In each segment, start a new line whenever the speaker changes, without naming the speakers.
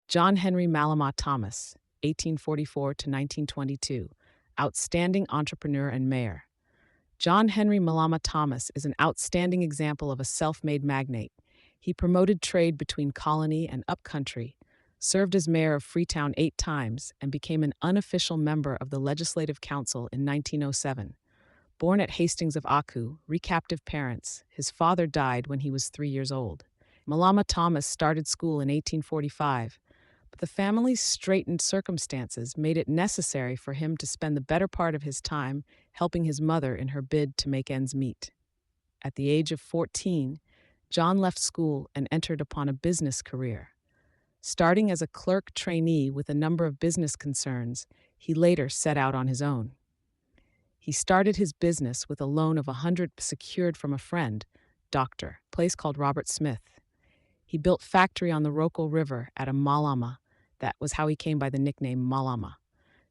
John Henry Malamah Thomas, 1844 to 1922, outstanding entrepreneur and mayor. John Henry Malamah Thomas is an outstanding example of a self-made magnate. He promoted trade between colony and upcountry, served as mayor of Freetown 8 times, and became an unofficial member of the Legislative Council in 1907. Born at Hastings of Aku, recaptive parents, his father died when he was 3 years old. Malamah Thomas started school in 1845, but the family's straitened circumstances made it necessary for him to spend the better part of his time helping his mother in her bid to make ends meet. At the age of 14, John left school and entered upon a business career. Starting as a clerk trainee with a number of business concerns, he later set out on his own. He started his business with a loan of 100 secured from a friend, Dr. place called Robert Smith. He built factory on the Rocco River at a MALAMAH. That was how he came by the nickname MALAMAH.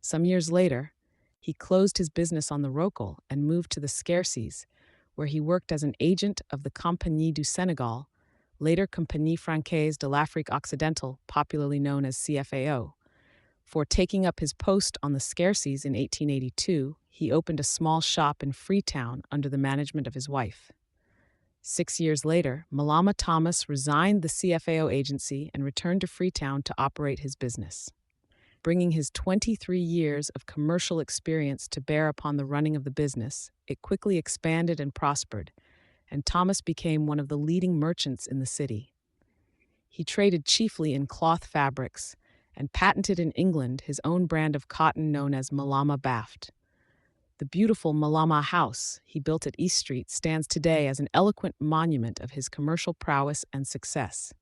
Some years later, he closed his business on the Rocco and moved to the Scarcies, where he worked as an agent of the Compagnie du Sénégal, later Compagnie Francaise de l'Afrique Occidentale, popularly known as CFAO. For taking up his post on the Scarcies in 1882, he opened a small shop in Freetown under the management of his wife. 6 years later, Malamah Thomas resigned the CFAO agency and returned to Freetown to operate his business. Bringing his 23 years of commercial experience to bear upon the running of the business, it quickly expanded and prospered, and Thomas became one of the leading merchants in the city. He traded chiefly in cloth fabrics and patented in England his own brand of cotton known as Malamah Baft. The beautiful Malamah House he built at East Street stands today as an eloquent monument of his commercial prowess and success.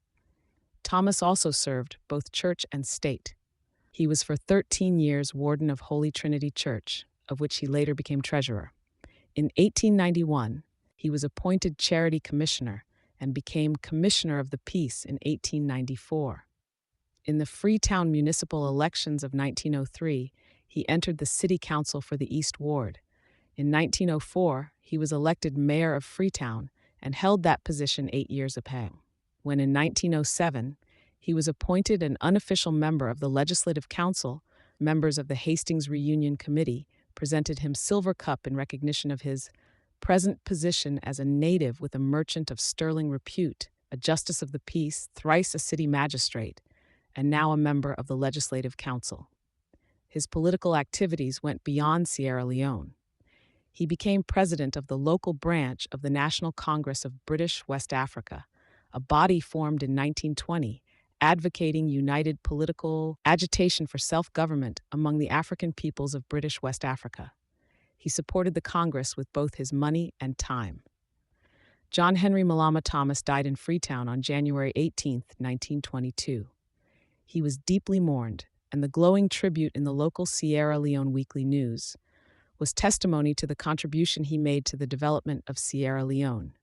Thomas also served both church and state. He was for 13 years warden of Holy Trinity Church, of which he later became treasurer. In 1891, he was appointed charity commissioner and became commissioner of the peace in 1894. In the Freetown municipal elections of 1903, he entered the city council for the East Ward. In 1904, he was elected mayor of Freetown and held that position 8 years ago. When in 1907, he was appointed an unofficial member of the Legislative Council, members of the Hastings Reunion Committee presented him Silver Cup in recognition of his present position as a native with a merchant of sterling repute, a justice of the peace, thrice a city magistrate, and now a member of the Legislative Council. His political activities went beyond Sierra Leone. He became president of the local branch of the National Congress of British West Africa, a body formed in 1920, advocating united political agitation for self-government among the African peoples of British West Africa. He supported the Congress with both his money and time. John Henry Malamah Thomas died in Freetown on January 18, 1922. He was deeply mourned, and the glowing tribute in the local Sierra Leone Weekly News was testimony to the contribution he made to the development of Sierra Leone.